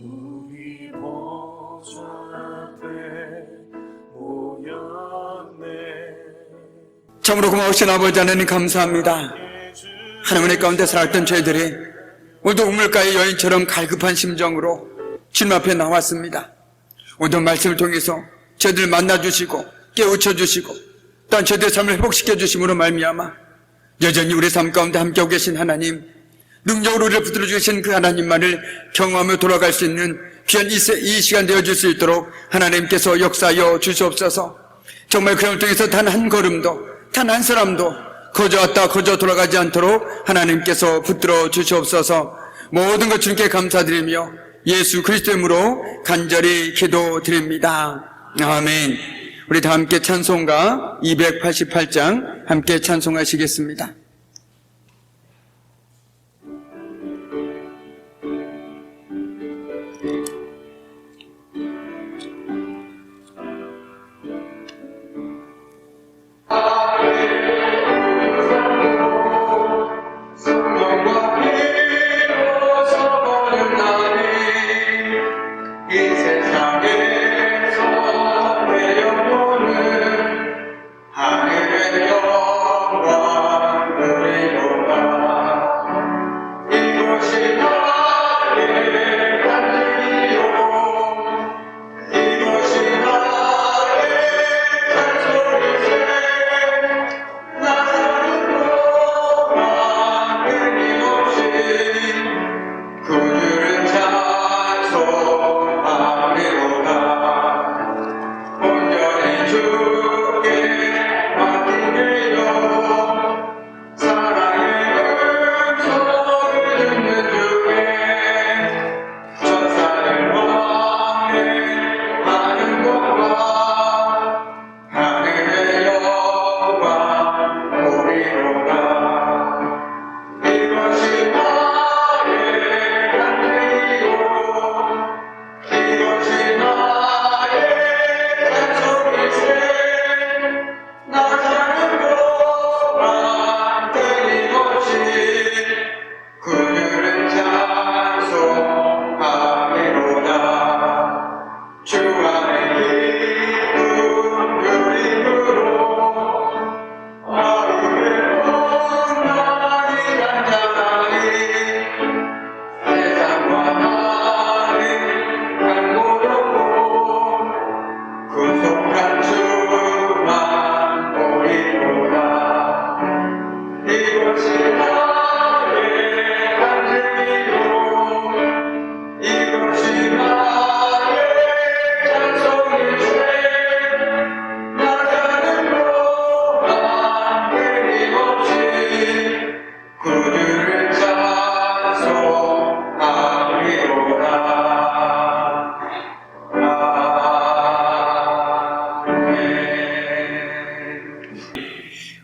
우리 보좌 앞에 모였네. 참으로 고마우신 아버지 하나님 감사합니다. 하나님의 가운데 살았던 저희들이 오늘도 우물가의 여인처럼 갈급한 심정으로 주님 앞에 나왔습니다. 오늘도 말씀을 통해서 저희들 만나주시고 깨우쳐주시고 또한 저희들의 삶을 회복시켜 주심으로 말미암아 여전히 우리 삶 가운데 함께하고 계신 하나님, 능력으로 우리를 붙들어 주신 그 하나님만을 경험하며 돌아갈 수 있는 귀한 이 시간 되어줄 수 있도록 하나님께서 역사하여 주시옵소서. 정말 그를 통해서 단 한 걸음도, 단 한 사람도 거저 왔다 거저 돌아가지 않도록 하나님께서 붙들어 주시옵소서. 모든 것 주님께 감사드리며 예수 그리스도의 이름으로 간절히 기도드립니다. 아멘. 우리 다 함께 찬송가 288장 함께 찬송하시겠습니다.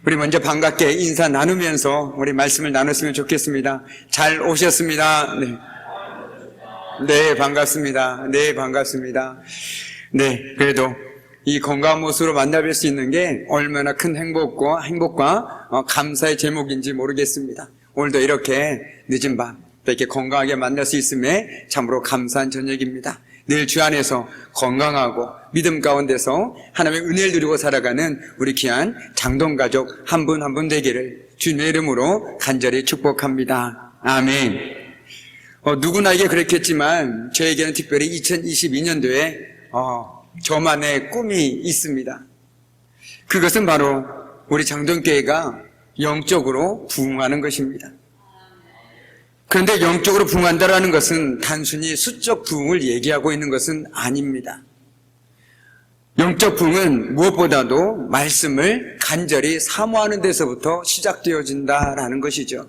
우리 먼저 반갑게 인사 나누면서 우리 말씀을 나눴으면 좋겠습니다. 잘 오셨습니다. 네, 반갑습니다. 네, 반갑습니다. 네, 그래도 이 건강한 모습으로 만나뵐 수 있는 게 얼마나 큰 행복과 감사의 제목인지 모르겠습니다. 오늘도 이렇게 늦은 밤 이렇게 건강하게 만날 수 있음에 참으로 감사한 저녁입니다. 늘 주 안에서 건강하고 믿음 가운데서 하나님의 은혜를 누리고 살아가는 우리 귀한 장동가족 한 분 한 분 되기를 주님의 이름으로 간절히 축복합니다. 아멘. 누구나에게 그렇겠지만 저에게는 특별히 2022년도에 저만의 꿈이 있습니다. 그것은 바로 우리 장동교회가 영적으로 부흥하는 것입니다. 그런데 영적으로 부흥한다라는 것은 단순히 수적 부흥을 얘기하고 있는 것은 아닙니다. 영적 부흥은 무엇보다도 말씀을 간절히 사모하는 데서부터 시작되어진다라는 것이죠.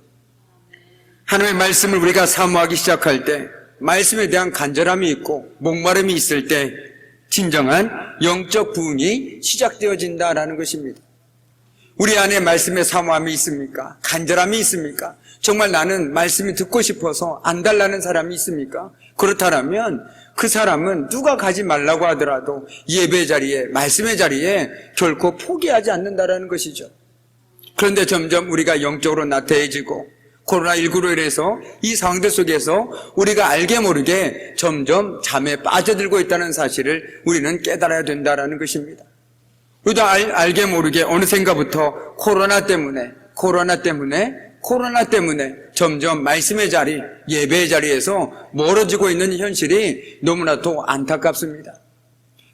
하나님의 말씀을 우리가 사모하기 시작할 때, 말씀에 대한 간절함이 있고 목마름이 있을 때 진정한 영적 부흥이 시작되어진다라는 것입니다. 우리 안에 말씀의 사모함이 있습니까? 간절함이 있습니까? 정말 나는 말씀이 듣고 싶어서 안달나는 사람이 있습니까? 그렇다면 그 사람은 누가 가지 말라고 하더라도 예배 자리에, 말씀의 자리에 결코 포기하지 않는다라는 것이죠. 그런데 점점 우리가 영적으로 나태해지고 코로나19로 인해서 이 상황들 속에서 우리가 알게 모르게 점점 잠에 빠져들고 있다는 사실을 우리는 깨달아야 된다는 것입니다. 우리도 알게 모르게 어느샌가부터 코로나 때문에 점점 말씀의 자리, 예배의 자리에서 멀어지고 있는 현실이 너무나도 안타깝습니다.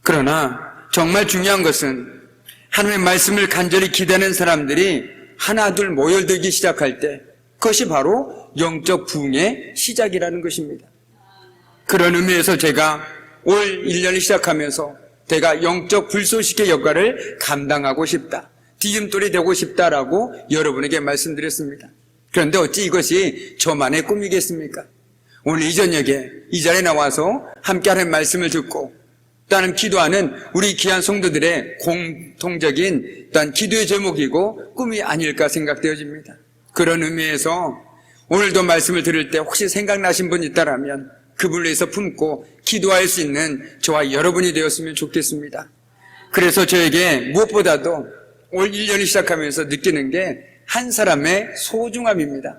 그러나 정말 중요한 것은 하나님의 말씀을 간절히 기대하는 사람들이 하나둘 모여들기 시작할 때 그것이 바로 영적 부흥의 시작이라는 것입니다. 그런 의미에서 제가 올 1년을 시작하면서 내가 영적 불쏘시개 역할을 감당하고 싶다, 디딤돌이 되고 싶다라고 여러분에게 말씀드렸습니다. 그런데 어찌 이것이 저만의 꿈이겠습니까? 오늘 이 저녁에 이 자리에 나와서 함께하는 말씀을 듣고 또한 기도하는 우리 귀한 성도들의 공통적인 또한 기도의 제목이고 꿈이 아닐까 생각되어집니다. 그런 의미에서 오늘도 말씀을 들을 때 혹시 생각나신 분 있다라면 그분을 위해서 품고 기도할 수 있는 저와 여러분이 되었으면 좋겠습니다. 그래서 저에게 무엇보다도 올 1년을 시작하면서 느끼는 게 한 사람의 소중함입니다.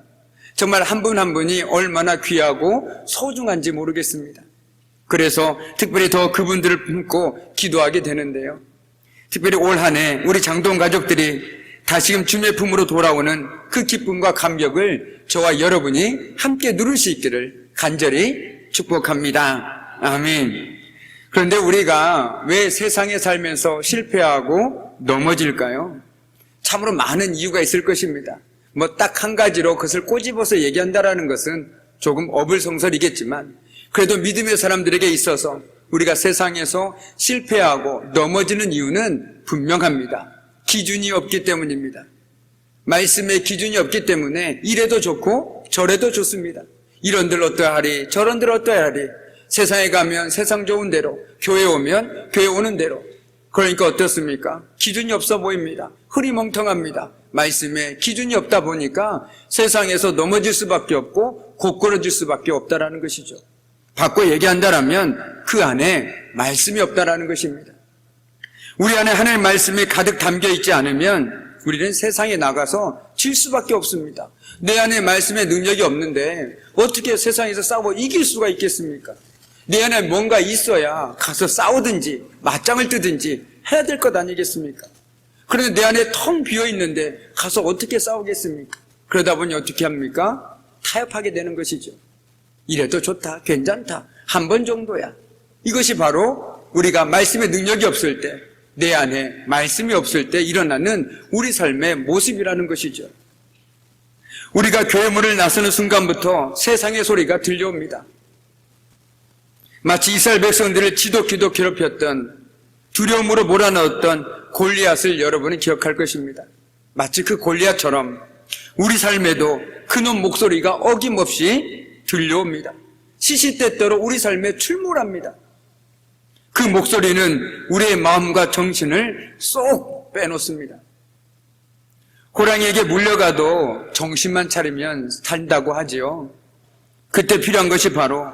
정말 한 분 한 분이 얼마나 귀하고 소중한지 모르겠습니다. 그래서 특별히 더 그분들을 품고 기도하게 되는데요. 특별히 올 한 해 우리 장동 가족들이 다시금 주님의 품으로 돌아오는 그 기쁨과 감격을 저와 여러분이 함께 누릴 수 있기를 간절히 축복합니다. 아멘. 그런데 우리가 왜 세상에 살면서 실패하고 넘어질까요? 참으로 많은 이유가 있을 것입니다. 뭐 딱 한 가지로 그것을 꼬집어서 얘기한다라는 것은 조금 어불성설이겠지만 그래도 믿음의 사람들에게 있어서 우리가 세상에서 실패하고 넘어지는 이유는 분명합니다. 기준이 없기 때문입니다. 말씀의 기준이 없기 때문에 이래도 좋고 저래도 좋습니다. 이런들 어떠하리 저런들 어떠하리, 세상에 가면 세상 좋은 대로, 교회 오면 교회 오는 대로. 그러니까 어떻습니까? 기준이 없어 보입니다. 흐리멍텅합니다. 말씀에 기준이 없다 보니까 세상에서 넘어질 수밖에 없고 곧걸어질 수밖에 없다라는 것이죠. 바꿔 얘기한다면 그 안에 말씀이 없다라는 것입니다. 우리 안에 하나님의 말씀이 가득 담겨 있지 않으면 우리는 세상에 나가서 질 수밖에 없습니다. 내 안에 말씀의 능력이 없는데 어떻게 세상에서 싸워 이길 수가 있겠습니까? 내 안에 뭔가 있어야 가서 싸우든지 맞짱을 뜨든지 해야 될 것 아니겠습니까? 그런데 내 안에 텅 비어 있는데 가서 어떻게 싸우겠습니까? 그러다 보니 어떻게 합니까? 타협하게 되는 것이죠. 이래도 좋다, 괜찮다, 한 번 정도야. 이것이 바로 우리가 말씀의 능력이 없을 때, 내 안에 말씀이 없을 때 일어나는 우리 삶의 모습이라는 것이죠. 우리가 교회 문을 나서는 순간부터 세상의 소리가 들려옵니다. 마치 이스라엘 백성들을 지독히도 괴롭혔던, 두려움으로 몰아넣었던 골리앗을 여러분은 기억할 것입니다. 마치 그 골리앗처럼 우리 삶에도 그놈 목소리가 어김없이 들려옵니다. 시시때때로 우리 삶에 출몰합니다. 그 목소리는 우리의 마음과 정신을 쏙 빼놓습니다. 호랑이에게 물려가도 정신만 차리면 산다고 하지요. 그때 필요한 것이 바로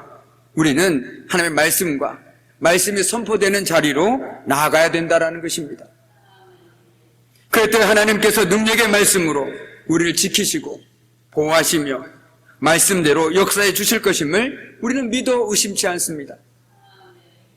우리는 하나님의 말씀과 말씀이 선포되는 자리로 나아가야 된다는 것입니다. 그때 하나님께서 능력의 말씀으로 우리를 지키시고 보호하시며 말씀대로 역사해 주실 것임을 우리는 믿어 의심치 않습니다.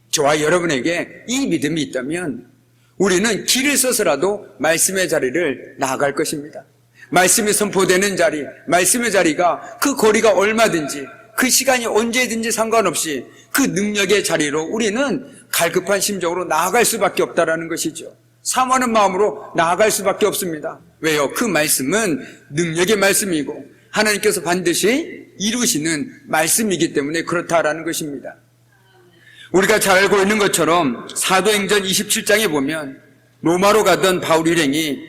저와 여러분에게 이 믿음이 있다면 우리는 길을 써서라도 말씀의 자리를 나아갈 것입니다. 말씀이 선포되는 자리, 말씀의 자리가 그 거리가 얼마든지 그 시간이 언제든지 상관없이 그 능력의 자리로 우리는 갈급한 심정으로 나아갈 수밖에 없다는 것이죠. 사모하는 마음으로 나아갈 수밖에 없습니다. 왜요? 그 말씀은 능력의 말씀이고 하나님께서 반드시 이루시는 말씀이기 때문에 그렇다라는 것입니다. 우리가 잘 알고 있는 것처럼 사도행전 27장에 보면 로마로 가던 바울 일행이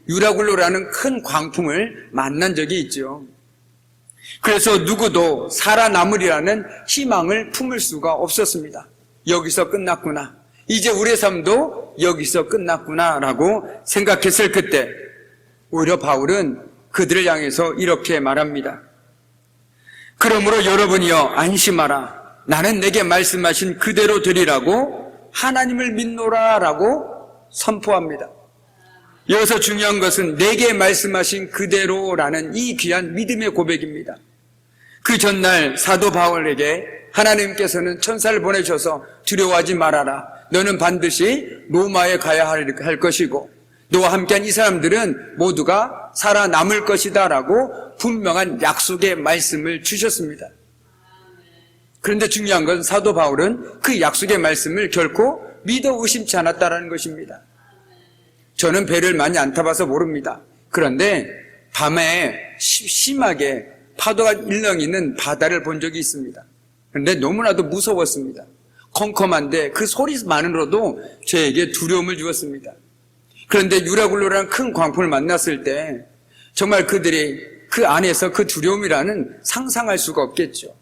유라굴로라는 큰 광풍을 만난 적이 있죠. 그래서 누구도 살아남으리라는 희망을 품을 수가 없었습니다. 여기서 끝났구나, 이제 우리의 삶도 여기서 끝났구나라고 생각했을 그때 오히려 바울은 그들을 향해서 이렇게 말합니다. 그러므로 여러분이여 안심하라. 나는 내게 말씀하신 그대로 되리라고 하나님을 믿노라라고 선포합니다. 여기서 중요한 것은 내게 말씀하신 그대로라는 이 귀한 믿음의 고백입니다. 그 전날 사도 바울에게 하나님께서는 천사를 보내셔서 두려워하지 말아라. 너는 반드시 로마에 가야 할 것이고 너와 함께한 이 사람들은 모두가 살아남을 것이다 라고 분명한 약속의 말씀을 주셨습니다. 그런데 중요한 건 사도 바울은 그 약속의 말씀을 결코 믿어 의심치 않았다는 것입니다. 저는 배를 많이 안 타봐서 모릅니다. 그런데 밤에 심하게 파도가 일렁이는 바다를 본 적이 있습니다. 그런데 너무나도 무서웠습니다. 컴컴한데 그 소리만으로도 저에게 두려움을 주었습니다. 그런데 유라굴로라는 큰 광풍을 만났을 때 정말 그들이 그 안에서 그 두려움이라는 상상할 수가 없겠죠.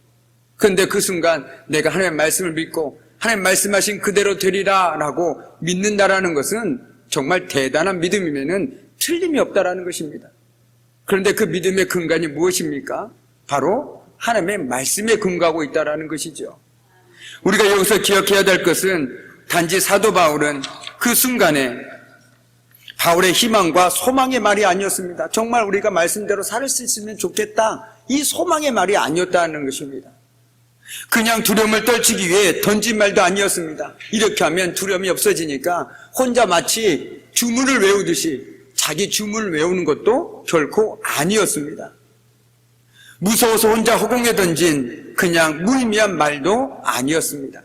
그런데 그 순간 내가 하나님의 말씀을 믿고 하나님 말씀하신 그대로 되리라 라고 믿는다라는 것은 정말 대단한 믿음이면은 틀림이 없다라는 것입니다. 그런데 그 믿음의 근간이 무엇입니까? 바로 하나님의 말씀에 근거하고 있다라는 것이죠. 우리가 여기서 기억해야 될 것은 단지 사도 바울은 그 순간에 바울의 희망과 소망의 말이 아니었습니다. 정말 우리가 말씀대로 살 수 있으면 좋겠다, 이 소망의 말이 아니었다는 것입니다. 그냥 두려움을 떨치기 위해 던진 말도 아니었습니다. 이렇게 하면 두려움이 없어지니까 혼자 마치 주문을 외우듯이 자기 주문을 외우는 것도 결코 아니었습니다. 무서워서 혼자 허공에 던진 그냥 무의미한 말도 아니었습니다.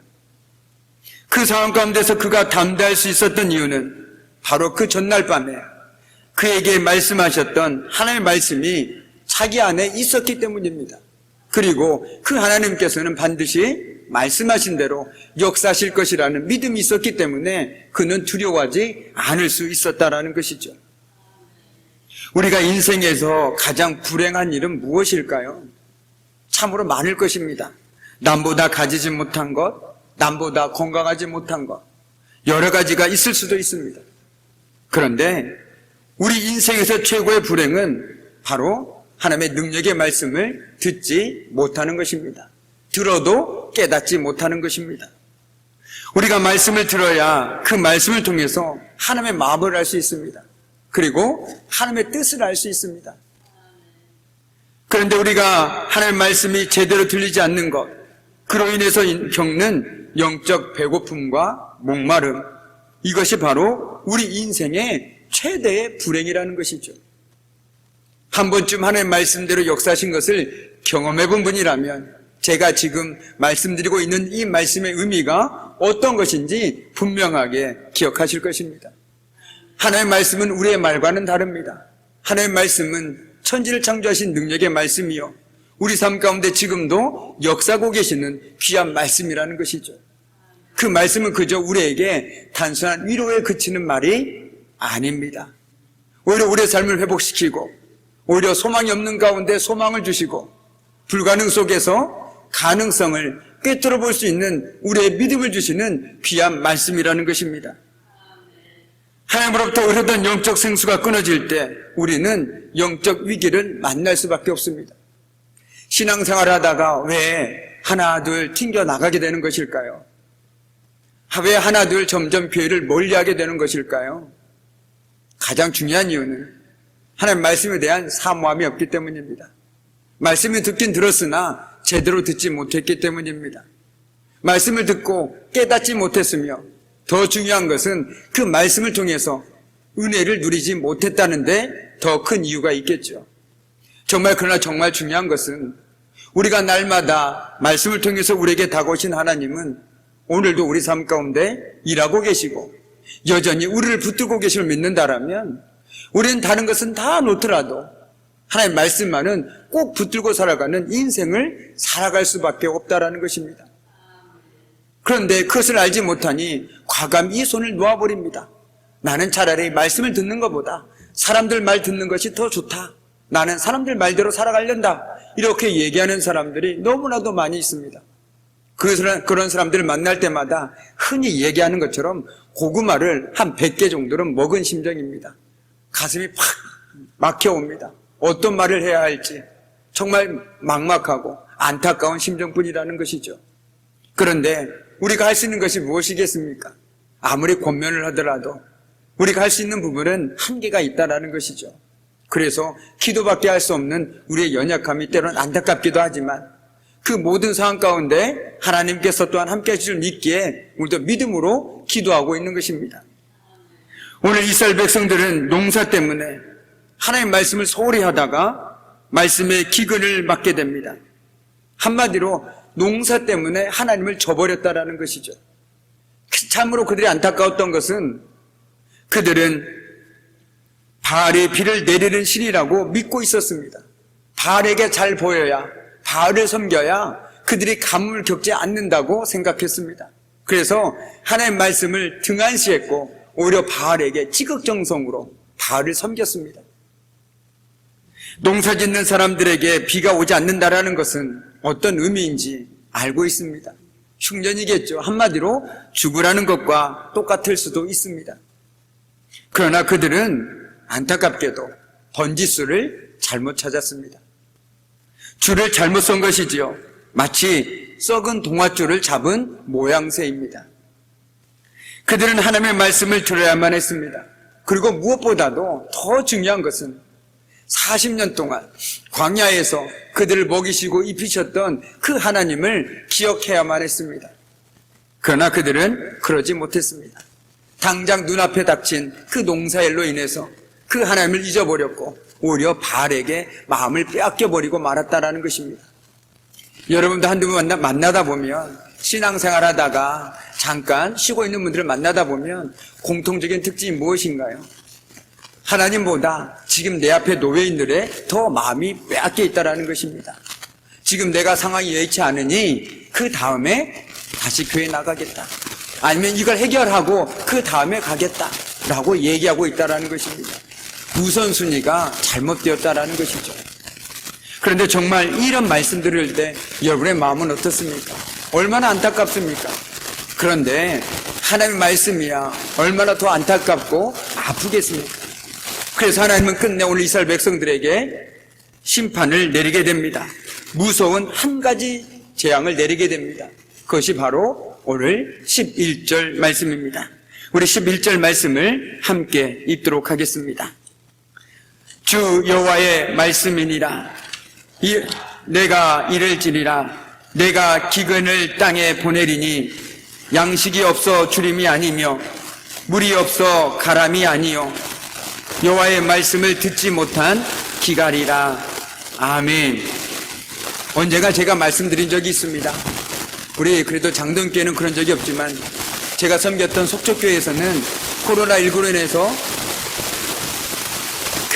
그 상황 가운데서 그가 담대할 수 있었던 이유는 바로 그 전날 밤에 그에게 말씀하셨던 하나님의 말씀이 자기 안에 있었기 때문입니다. 그리고 그 하나님께서는 반드시 말씀하신 대로 역사하실 것이라는 믿음이 있었기 때문에 그는 두려워하지 않을 수 있었다라는 것이죠. 우리가 인생에서 가장 불행한 일은 무엇일까요? 참으로 많을 것입니다. 남보다 가지지 못한 것, 남보다 건강하지 못한 것, 여러 가지가 있을 수도 있습니다. 그런데 우리 인생에서 최고의 불행은 바로 하나님의 능력의 말씀을 듣지 못하는 것입니다. 들어도 깨닫지 못하는 것입니다. 우리가 말씀을 들어야 그 말씀을 통해서 하나님의 마음을 알 수 있습니다. 그리고 하나님의 뜻을 알 수 있습니다. 그런데 우리가 하나님의 말씀이 제대로 들리지 않는 것, 그로 인해서 겪는 영적 배고픔과 목마름, 이것이 바로 우리 인생의 최대의 불행이라는 것이죠. 한 번쯤 하나님의 말씀대로 역사하신 것을 경험해 본 분이라면 제가 지금 말씀드리고 있는 이 말씀의 의미가 어떤 것인지 분명하게 기억하실 것입니다. 하나님의 말씀은 우리의 말과는 다릅니다. 하나님의 말씀은 천지를 창조하신 능력의 말씀이요, 우리 삶 가운데 지금도 역사하고 계시는 귀한 말씀이라는 것이죠. 그 말씀은 그저 우리에게 단순한 위로에 그치는 말이 아닙니다. 오히려 우리의 삶을 회복시키고 오히려 소망이 없는 가운데 소망을 주시고 불가능 속에서 가능성을 꿰뚫어 볼 수 있는 우리의 믿음을 주시는 귀한 말씀이라는 것입니다. 하나님으로부터 흐르던 영적 생수가 끊어질 때 우리는 영적 위기를 만날 수밖에 없습니다. 신앙생활을 하다가 왜 하나 둘 튕겨 나가게 되는 것일까요? 왜 하나 둘 점점 교회를 멀리하게 되는 것일까요? 가장 중요한 이유는 하나님 말씀에 대한 사모함이 없기 때문입니다. 말씀을 듣긴 들었으나 제대로 듣지 못했기 때문입니다. 말씀을 듣고 깨닫지 못했으며 더 중요한 것은 그 말씀을 통해서 은혜를 누리지 못했다는데 더 큰 이유가 있겠죠. 그러나 정말 중요한 것은 우리가 날마다 말씀을 통해서 우리에게 다가오신 하나님은 오늘도 우리 삶 가운데 일하고 계시고 여전히 우리를 붙들고 계심을 믿는다라면 우리는 다른 것은 다 놓더라도 하나님의 말씀만은 꼭 붙들고 살아가는 인생을 살아갈 수밖에 없다라는 것입니다. 그런데 그것을 알지 못하니 과감히 이 손을 놓아버립니다. 나는 차라리 말씀을 듣는 것보다 사람들 말 듣는 것이 더 좋다. 나는 사람들 말대로 살아가려다. 이렇게 얘기하는 사람들이 너무나도 많이 있습니다. 그런 사람들을 만날 때마다 흔히 얘기하는 것처럼 고구마를 한 100개 정도는 먹은 심정입니다. 가슴이 팍 막혀옵니다. 어떤 말을 해야 할지 정말 막막하고 안타까운 심정뿐이라는 것이죠. 그런데 우리가 할 수 있는 것이 무엇이겠습니까? 아무리 권면을 하더라도 우리가 할 수 있는 부분은 한계가 있다는 것이죠. 그래서 기도밖에 할 수 없는 우리의 연약함이 때로는 안타깝기도 하지만 그 모든 상황 가운데 하나님께서 또한 함께 하실 줄 믿기에 우리도 믿음으로 기도하고 있는 것입니다. 오늘 이스라엘 백성들은 농사 때문에 하나님의 말씀을 소홀히 하다가 말씀의 기근을 맞게 됩니다. 한마디로 농사 때문에 하나님을 저버렸다라는 것이죠. 참으로 그들이 안타까웠던 것은 그들은 바알의 비를 내리는 신이라고 믿고 있었습니다. 바알에게 잘 보여야, 바알을 섬겨야 그들이 가뭄을 겪지 않는다고 생각했습니다. 그래서 하나님의 말씀을 등한시했고 오히려 바알에게 지극정성으로 바알을 섬겼습니다. 농사 짓는 사람들에게 비가 오지 않는다라는 것은 어떤 의미인지 알고 있습니다. 흉년이겠죠. 한마디로 죽으라는 것과 똑같을 수도 있습니다. 그러나 그들은 안타깝게도 번지수를 잘못 찾았습니다. 줄을 잘못 선 것이지요. 마치 썩은 동아줄을 잡은 모양새입니다. 그들은 하나님의 말씀을 들어야만 했습니다. 그리고 무엇보다도 더 중요한 것은 40년 동안 광야에서 그들을 먹이시고 입히셨던 그 하나님을 기억해야만 했습니다. 그러나 그들은 그러지 못했습니다. 당장 눈앞에 닥친 그 농사일로 인해서 그 하나님을 잊어버렸고 오히려 바알에게 마음을 빼앗겨버리고 말았다라는 것입니다. 여러분도 한두 번 만나다 보면 신앙생활 하다가 잠깐 쉬고 있는 분들을 만나다 보면 공통적인 특징이 무엇인가요? 하나님보다 지금 내 앞에 놓여있는데 더 마음이 빼앗겨 있다는 것입니다. 지금 내가 상황이 여의치 않으니 그 다음에 다시 교회 나가겠다. 아니면 이걸 해결하고 그 다음에 가겠다 라고 얘기하고 있다는 것입니다. 우선순위가 잘못되었다는 것이죠. 그런데 정말 이런 말씀 들을 때 여러분의 마음은 어떻습니까? 얼마나 안타깝습니까? 그런데 하나님의 말씀이야 얼마나 더 안타깝고 아프겠습니까? 그래서 하나님은 끝내 오늘 이스라엘 백성들에게 심판을 내리게 됩니다. 무서운 한 가지 재앙을 내리게 됩니다. 그것이 바로 오늘 11절 말씀입니다. 우리 11절 말씀을 함께 읽도록 하겠습니다. 주 여호와의 말씀이니라. 내가 이를지니라. 내가 기근을 땅에 보내리니 양식이 없어 주림이 아니며 물이 없어 가람이 아니요 여호와의 말씀을 듣지 못한 기갈이라. 아멘. 언제가 제가 말씀드린 적이 있습니다. 우리 그래도 장동교회는 그런 적이 없지만 제가 섬겼던 속초교회에서는 코로나19로 인해서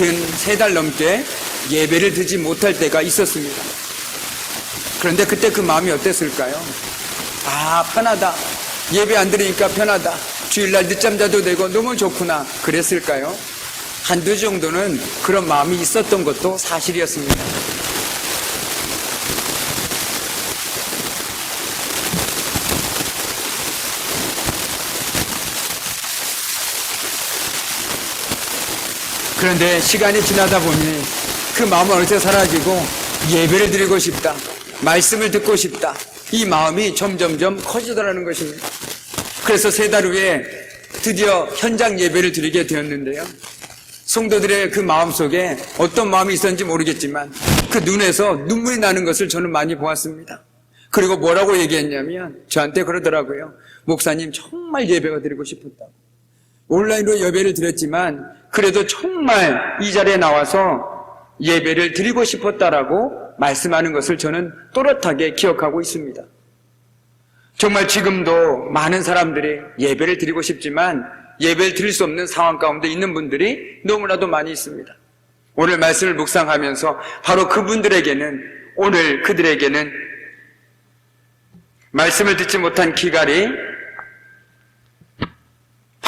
근 3달 넘게 예배를 드리지 못할 때가 있었습니다. 그런데 그때 그 마음이 어땠을까요? 아, 편하다. 예배 안 드리니까 편하다. 주일날 늦잠 자도 되고 너무 좋구나. 그랬을까요? 한두 주 정도는 그런 마음이 있었던 것도 사실이었습니다. 그런데 시간이 지나다 보니 그 마음은 어느새 사라지고 예배를 드리고 싶다. 말씀을 듣고 싶다. 이 마음이 점점점 커지더라는 것입니다. 그래서 3달 후에 드디어 현장 예배를 드리게 되었는데요. 성도들의 그 마음속에 어떤 마음이 있었는지 모르겠지만 그 눈에서 눈물이 나는 것을 저는 많이 보았습니다. 그리고 뭐라고 얘기했냐면 저한테 그러더라고요. 목사님 정말 예배가 드리고 싶었다고. 온라인으로 예배를 드렸지만 그래도 정말 이 자리에 나와서 예배를 드리고 싶었다라고 말씀하는 것을 저는 또렷하게 기억하고 있습니다. 정말 지금도 많은 사람들이 예배를 드리고 싶지만 예배를 드릴 수 없는 상황 가운데 있는 분들이 너무나도 많이 있습니다. 오늘 말씀을 묵상하면서 바로 그분들에게는 오늘 그들에게는 말씀을 듣지 못한 기갈이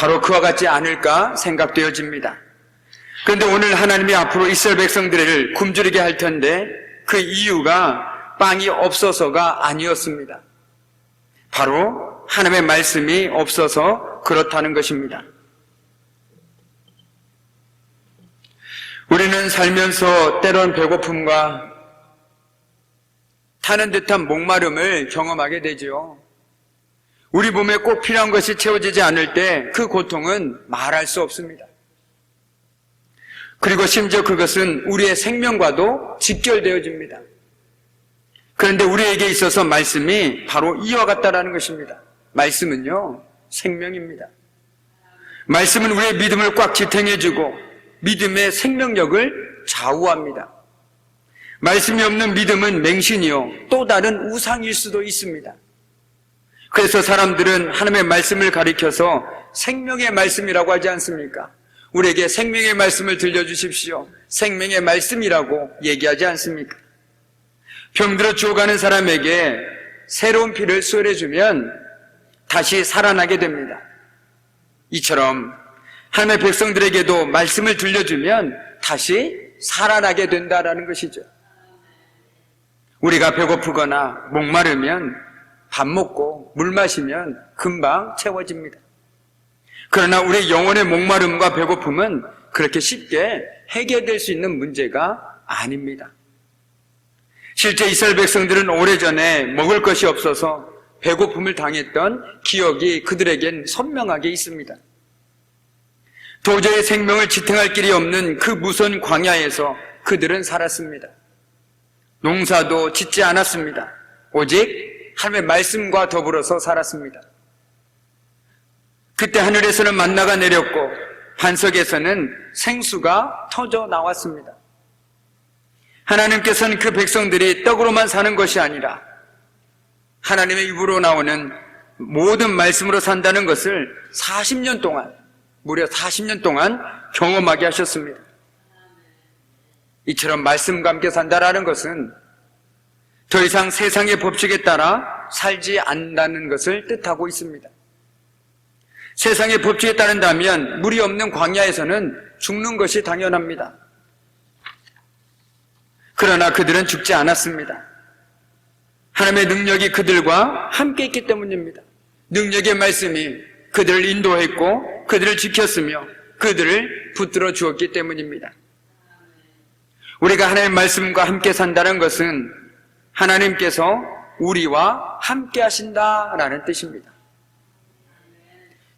바로 그와 같지 않을까 생각되어집니다. 그런데 오늘 하나님이 앞으로 이스라엘 백성들을 굶주리게 할 텐데 그 이유가 빵이 없어서가 아니었습니다. 바로 하나님의 말씀이 없어서 그렇다는 것입니다. 우리는 살면서 때론 배고픔과 타는 듯한 목마름을 경험하게 되지요. 우리 몸에 꼭 필요한 것이 채워지지 않을 때 그 고통은 말할 수 없습니다. 그리고 심지어 그것은 우리의 생명과도 직결되어집니다. 그런데 우리에게 있어서 말씀이 바로 이와 같다라는 것입니다. 말씀은요, 생명입니다. 말씀은 우리의 믿음을 꽉 지탱해주고 믿음의 생명력을 좌우합니다. 말씀이 없는 믿음은 맹신이요, 또 다른 우상일 수도 있습니다. 그래서 사람들은 하나님의 말씀을 가리켜서 생명의 말씀이라고 하지 않습니까? 우리에게 생명의 말씀을 들려주십시오. 생명의 말씀이라고 얘기하지 않습니까? 병들어 죽어가는 사람에게 새로운 피를 수혈해주면 다시 살아나게 됩니다. 이처럼 하나님의 백성들에게도 말씀을 들려주면 다시 살아나게 된다라는 것이죠. 우리가 배고프거나 목마르면 밥 먹고 물 마시면 금방 채워집니다. 그러나 우리 영혼의 목마름과 배고픔은 그렇게 쉽게 해결될 수 있는 문제가 아닙니다. 실제 이스라엘 백성들은 오래전에 먹을 것이 없어서 배고픔을 당했던 기억이 그들에겐 선명하게 있습니다. 도저히 생명을 지탱할 길이 없는 그 무서운 광야에서 그들은 살았습니다. 농사도 짓지 않았습니다. 오직 하나님의 말씀과 더불어서 살았습니다. 그때 하늘에서는 만나가 내렸고 반석에서는 생수가 터져 나왔습니다. 하나님께서는 그 백성들이 떡으로만 사는 것이 아니라 하나님의 입으로 나오는 모든 말씀으로 산다는 것을 40년 동안, 무려 40년 동안 경험하게 하셨습니다. 이처럼 말씀과 함께 산다라는 것은 더 이상 세상의 법칙에 따라 살지 않는다는 것을 뜻하고 있습니다. 세상의 법칙에 따른다면 물이 없는 광야에서는 죽는 것이 당연합니다. 그러나 그들은 죽지 않았습니다. 하나님의 능력이 그들과 함께 있기 때문입니다. 능력의 말씀이 그들을 인도했고 그들을 지켰으며 그들을 붙들어 주었기 때문입니다. 우리가 하나님의 말씀과 함께 산다는 것은 하나님께서 우리와 함께 하신다라는 뜻입니다.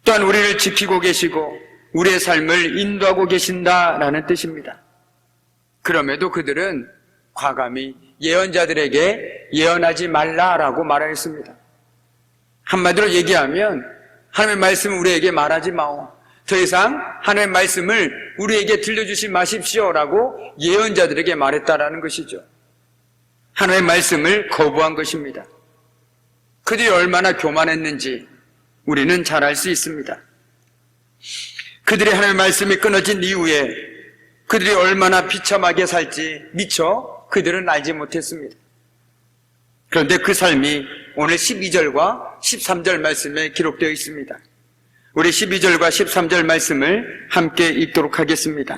또한 우리를 지키고 계시고 우리의 삶을 인도하고 계신다라는 뜻입니다. 그럼에도 그들은 과감히 예언자들에게 예언하지 말라라고 말하였습니다. 한마디로 얘기하면 하나님의 말씀을 우리에게 말하지 마오. 더 이상 하나님의 말씀을 우리에게 들려주지 마십시오라고 예언자들에게 말했다라는 것이죠. 하나님의 말씀을 거부한 것입니다. 그들이 얼마나 교만했는지 우리는 잘 알 수 있습니다. 그들의 하나님의 말씀이 끊어진 이후에 그들이 얼마나 비참하게 살지 미처 그들은 알지 못했습니다. 그런데 그 삶이 오늘 12절과 13절 말씀에 기록되어 있습니다. 우리 12절과 13절 말씀을 함께 읽도록 하겠습니다.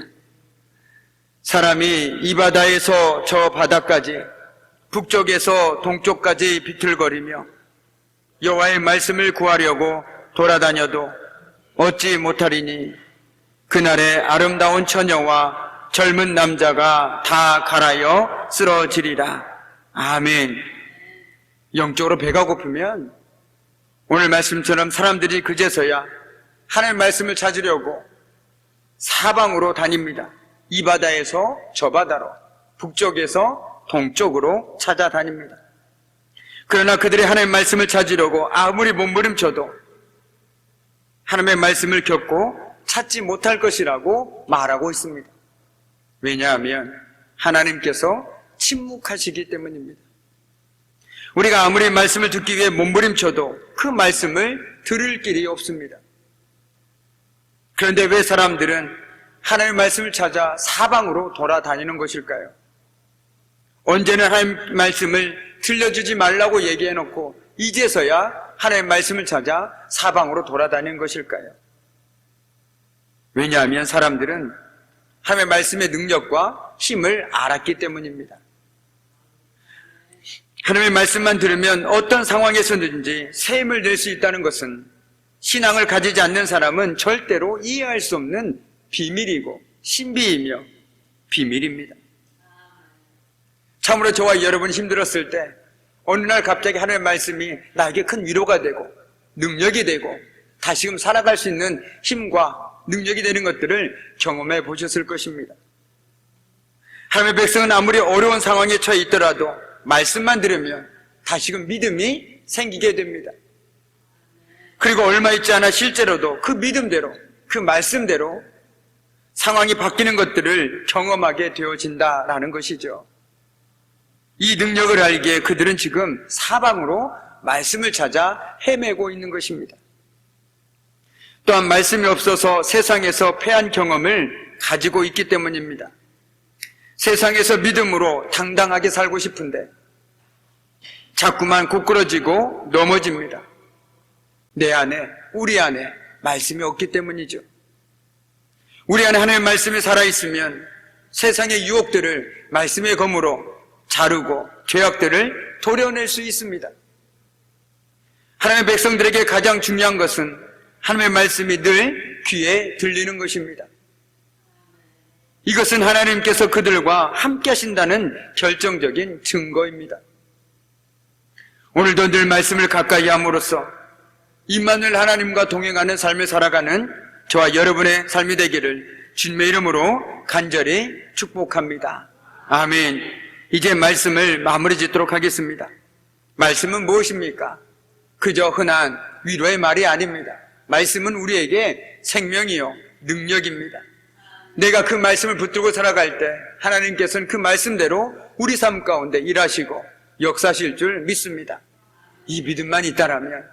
사람이 이 바다에서 저 바다까지 북쪽에서 동쪽까지 비틀거리며 여호와의 말씀을 구하려고 돌아다녀도 얻지 못하리니 그날에 아름다운 처녀와 젊은 남자가 다 갈아여 쓰러지리라. 아멘. 영적으로 배가 고프면 오늘 말씀처럼 사람들이 그제서야 하나님의 말씀을 찾으려고 사방으로 다닙니다. 이 바다에서 저 바다로, 북쪽에서 동쪽으로 찾아다닙니다. 그러나 그들이 하나님의 말씀을 찾으려고 아무리 몸부림쳐도 하나님의 말씀을 겪고 찾지 못할 것이라고 말하고 있습니다. 왜냐하면 하나님께서 침묵하시기 때문입니다. 우리가 아무리 말씀을 듣기 위해 몸부림쳐도 그 말씀을 들을 길이 없습니다. 그런데 왜 사람들은 하나님의 말씀을 찾아 사방으로 돌아다니는 것일까요? 언제는 하나님의 말씀을 들려주지 말라고 얘기해놓고 이제서야 하나님의 말씀을 찾아 사방으로 돌아다니는 것일까요? 왜냐하면 사람들은 하나님의 말씀의 능력과 힘을 알았기 때문입니다. 하나님의 말씀만 들으면 어떤 상황에서든지 새 힘을 낼 수 있다는 것은 신앙을 가지지 않는 사람은 절대로 이해할 수 없는 비밀이고 신비이며 비밀입니다. 참으로 저와 여러분 힘들었을 때 어느 날 갑자기 하나님의 말씀이 나에게 큰 위로가 되고 능력이 되고 다시금 살아갈 수 있는 힘과 능력이 되는 것들을 경험해 보셨을 것입니다. 하나님의 백성은 아무리 어려운 상황에 처해 있더라도 말씀만 들으면 다시금 믿음이 생기게 됩니다. 그리고 얼마 있지 않아 실제로도 그 믿음대로, 그 말씀대로 상황이 바뀌는 것들을 경험하게 되어진다라는 것이죠. 이 능력을 알기에 그들은 지금 사방으로 말씀을 찾아 헤매고 있는 것입니다. 또한 말씀이 없어서 세상에서 패한 경험을 가지고 있기 때문입니다. 세상에서 믿음으로 당당하게 살고 싶은데 자꾸만 고꾸러지고 넘어집니다. 내 안에, 우리 안에 말씀이 없기 때문이죠. 우리 안에 하나님의 말씀이 살아있으면 세상의 유혹들을 말씀의 검으로 자르고 죄악들을 도려낼 수 있습니다. 하나님의 백성들에게 가장 중요한 것은 하나님의 말씀이 늘 귀에 들리는 것입니다. 이것은 하나님께서 그들과 함께 하신다는 결정적인 증거입니다. 오늘도 늘 말씀을 가까이 함으로써 임마누엘 하나님과 동행하는 삶을 살아가는 저와 여러분의 삶이 되기를 주님의 이름으로 간절히 축복합니다. 아멘. 이제 말씀을 마무리 짓도록 하겠습니다. 말씀은 무엇입니까? 그저 흔한 위로의 말이 아닙니다. 말씀은 우리에게 생명이요 능력입니다. 내가 그 말씀을 붙들고 살아갈 때 하나님께서는 그 말씀대로 우리 삶 가운데 일하시고 역사하실 줄 믿습니다. 이 믿음만 있다라면,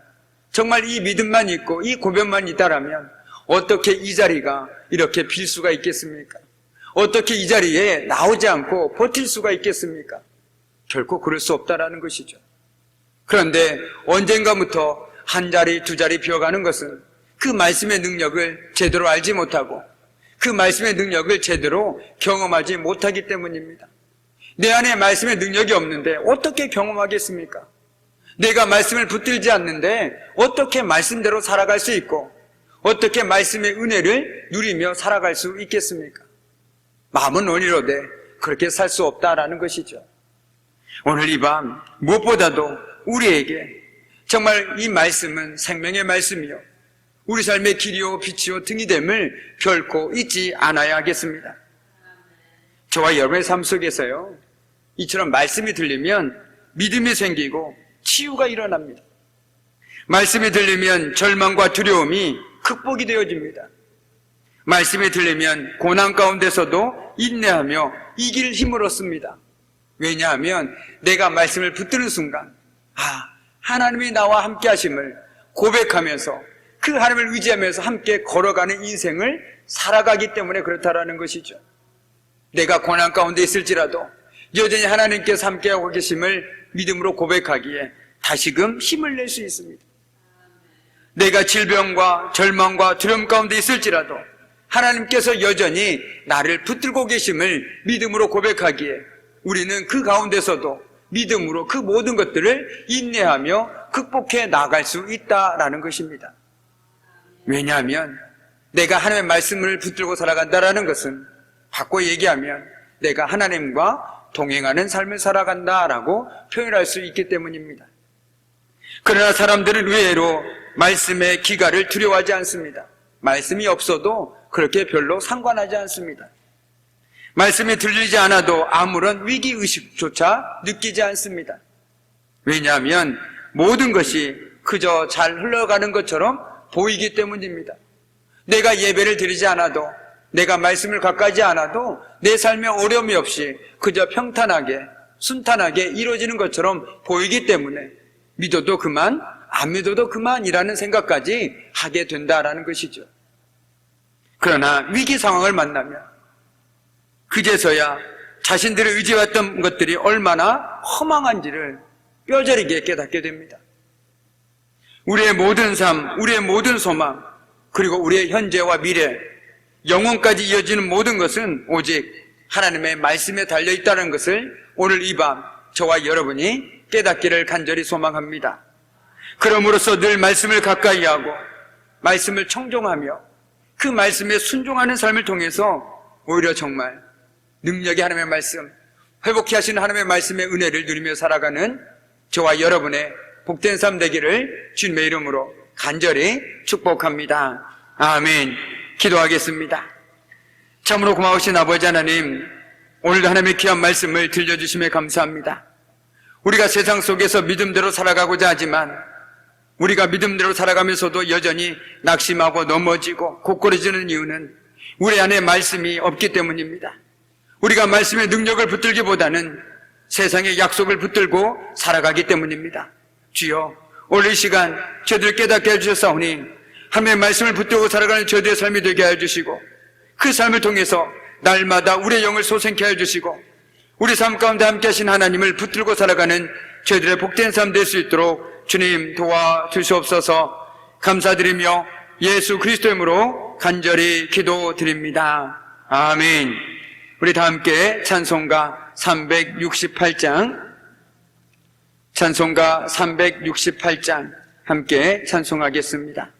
정말 이 믿음만 있고 이 고백만 있다라면 어떻게 이 자리가 이렇게 빌 수가 있겠습니까? 어떻게 이 자리에 나오지 않고 버틸 수가 있겠습니까? 결코 그럴 수 없다라는 것이죠. 그런데 언젠가부터 한 자리 두 자리 비어가는 것은 그 말씀의 능력을 제대로 알지 못하고 그 말씀의 능력을 제대로 경험하지 못하기 때문입니다. 내 안에 말씀의 능력이 없는데 어떻게 경험하겠습니까? 내가 말씀을 붙들지 않는데 어떻게 말씀대로 살아갈 수 있고 어떻게 말씀의 은혜를 누리며 살아갈 수 있겠습니까? 마음은 원이로되 그렇게 살 수 없다라는 것이죠. 오늘 이 밤 무엇보다도 우리에게 정말 이 말씀은 생명의 말씀이요 우리 삶의 길이요 빛이요 등이 됨을 결코 잊지 않아야 하겠습니다. 저와 여러분의 삶 속에서요 이처럼 말씀이 들리면 믿음이 생기고 치유가 일어납니다. 말씀이 들리면 절망과 두려움이 극복이 되어집니다. 말씀이 들리면 고난 가운데서도 인내하며 이길 힘을 얻습니다. 왜냐하면 내가 말씀을 붙드는 순간 하나님이 나와 함께 하심을 고백하면서 그 하나님을 의지하면서 함께 걸어가는 인생을 살아가기 때문에 그렇다라는 것이죠. 내가 고난 가운데 있을지라도 여전히 하나님께서 함께하고 계심을 믿음으로 고백하기에 다시금 힘을 낼 수 있습니다. 내가 질병과 절망과 두려움 가운데 있을지라도 하나님께서 여전히 나를 붙들고 계심을 믿음으로 고백하기에 우리는 그 가운데서도 믿음으로 그 모든 것들을 인내하며 극복해 나갈 수 있다라는 것입니다. 왜냐하면 내가 하나님의 말씀을 붙들고 살아간다라는 것은 바꿔 얘기하면 내가 하나님과 동행하는 삶을 살아간다라고 표현할 수 있기 때문입니다. 그러나 사람들은 의외로 말씀의 기가를 두려워하지 않습니다. 말씀이 없어도 그렇게 별로 상관하지 않습니다. 말씀이 들리지 않아도 아무런 위기의식조차 느끼지 않습니다. 왜냐하면 모든 것이 그저 잘 흘러가는 것처럼 보이기 때문입니다. 내가 예배를 드리지 않아도 내가 말씀을 가까이지 않아도 내 삶에 어려움이 없이 그저 평탄하게 순탄하게 이루어지는 것처럼 보이기 때문에 믿어도 그만 안 믿어도 그만이라는 생각까지 하게 된다라는 것이죠. 그러나 위기 상황을 만나면 그제서야 자신들의 의지했던 것들이 얼마나 허망한지를 뼈저리게 깨닫게 됩니다. 우리의 모든 삶, 우리의 모든 소망, 그리고 우리의 현재와 미래, 영혼까지 이어지는 모든 것은 오직 하나님의 말씀에 달려있다는 것을 오늘 이 밤 저와 여러분이 깨닫기를 간절히 소망합니다. 그럼으로써 늘 말씀을 가까이 하고 말씀을 청종하며 그 말씀에 순종하는 삶을 통해서 오히려 정말 능력의 하나님의 말씀, 회복케 하시는 하나님의 말씀의 은혜를 누리며 살아가는 저와 여러분의 복된 삶 되기를 주님의 이름으로 간절히 축복합니다. 아멘. 기도하겠습니다. 참으로 고마우신 아버지 하나님, 오늘도 하나님의 귀한 말씀을 들려주심에 감사합니다. 우리가 세상 속에서 믿음대로 살아가고자 하지만 우리가 믿음대로 살아가면서도 여전히 낙심하고 넘어지고 고꾸라지는 이유는 우리 안에 말씀이 없기 때문입니다. 우리가 말씀의 능력을 붙들기보다는 세상의 약속을 붙들고 살아가기 때문입니다. 주여, 오늘 이 시간 저희들 깨닫게 해주셨사오니 하나님의 말씀을 붙들고 살아가는 저희들의 삶이 되게 해주시고 그 삶을 통해서 날마다 우리의 영을 솟게 해주시고 우리 삶 가운데 함께 하신 하나님을 붙들고 살아가는 저희들의 복된 삶 될 수 있도록 주님 도와주시옵소서. 감사드리며 예수 그리스도 이름으로 간절히 기도드립니다. 아멘. 우리 다 함께 찬송가 368장 찬송가 368장 함께 찬송하겠습니다.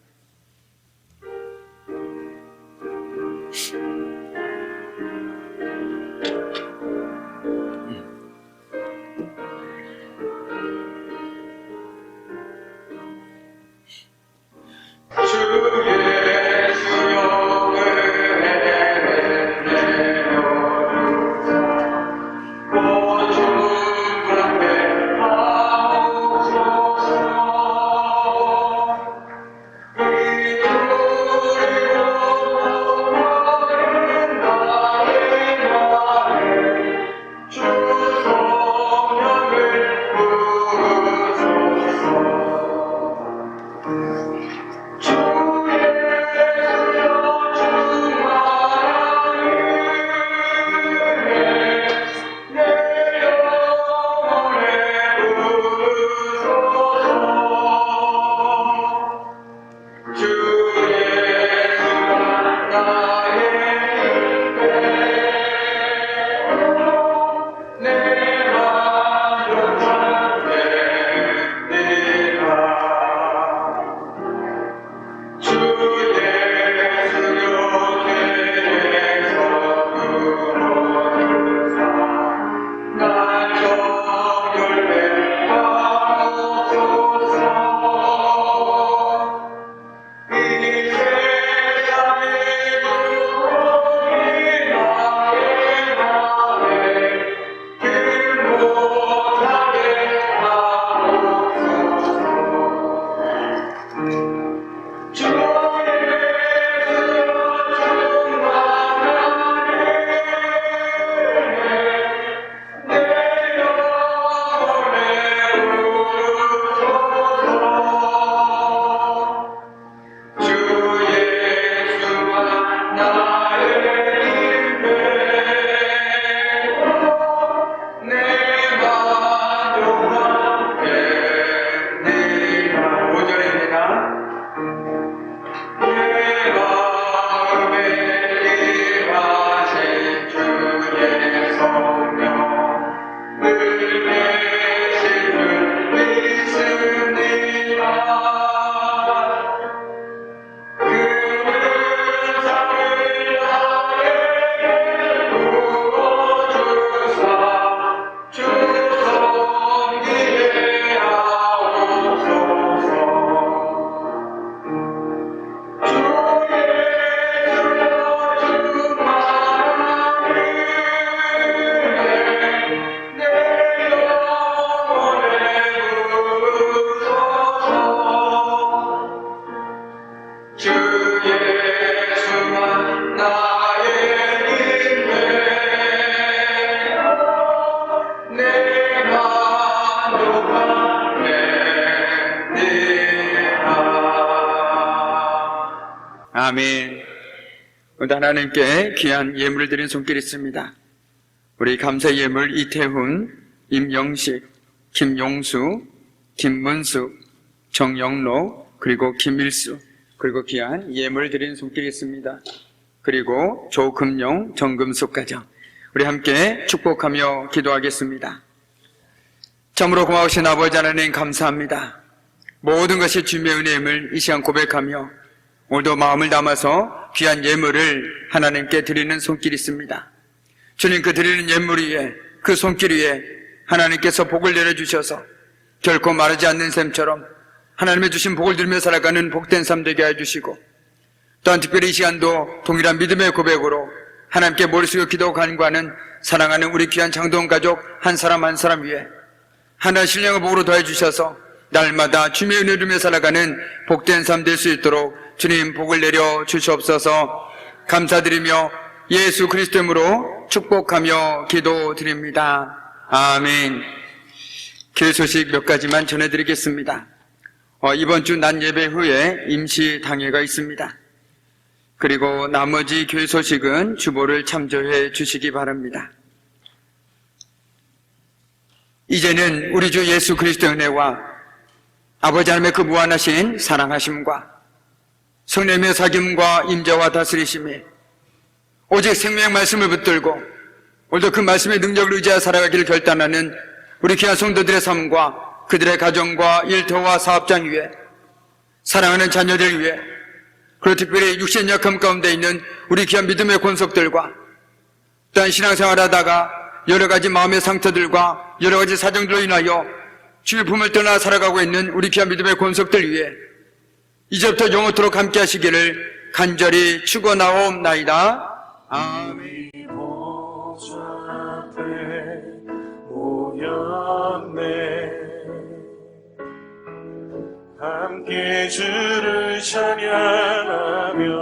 아멘. 오늘 하나님께 귀한 예물을 드린 손길이 있습니다. 우리 감사 예물 이태훈, 임영식, 김용수, 김문숙, 정영로, 그리고 김일수, 그리고 귀한 예물을 드린 손길이 있습니다. 그리고 조금용, 정금숙 가정, 우리 함께 축복하며 기도하겠습니다. 참으로 고마우신 아버지 하나님 감사합니다. 모든 것이 주님의 은혜임을 이 시간 고백하며 오늘도 마음을 담아서 귀한 예물을 하나님께 드리는 손길이 있습니다. 주님, 그 드리는 예물 위에, 그 손길 위에 하나님께서 복을 내려주셔서 결코 마르지 않는 샘처럼 하나님의 주신 복을 누리며 살아가는 복된 삶 되게 해주시고, 또한 특별히 이 시간도 동일한 믿음의 고백으로 하나님께 머리 숙여 기도 간구하는 사랑하는 우리 귀한 장동 가족 한 사람 한 사람 위에 하나 신령한 복으로 더해 주셔서 날마다 주님의 은혜 누리며 살아가는 복된 삶 될 수 있도록 주님 복을 내려 주시옵소서. 감사드리며 예수 그리스도 이름으로 축복하며 기도드립니다. 아멘. 교회 소식 몇 가지만 전해드리겠습니다. 이번 주 낮 예배 후에 임시 당회가 있습니다. 그리고 나머지 교회 소식은 주보를 참조해 주시기 바랍니다. 이제는 우리 주 예수 그리스도의 은혜와 아버지 하나님의 그 무한하신 사랑하심과 성령의 사귐과 임재와 다스리심이 오직 생명의 말씀을 붙들고 오늘도 그 말씀의 능력을 의지하여 살아가기를 결단하는 우리 귀한 성도들의 삶과 그들의 가정과 일터와 사업장 위에 사랑하는 자녀들 위에 그리고 특별히 육신 약함 가운데 있는 우리 귀한 믿음의 권속들과 또한 신앙생활하다가 여러 가지 마음의 상처들과 여러 가지 사정들로 인하여 주의 품을 떠나 살아가고 있는 우리 귀한 믿음의 권속들 위해 이제부터 영원토록 함께 하시기를 간절히 축원하옵나이다. 아멘. 보좌 앞에 모였네. 함께 주를 찬양하며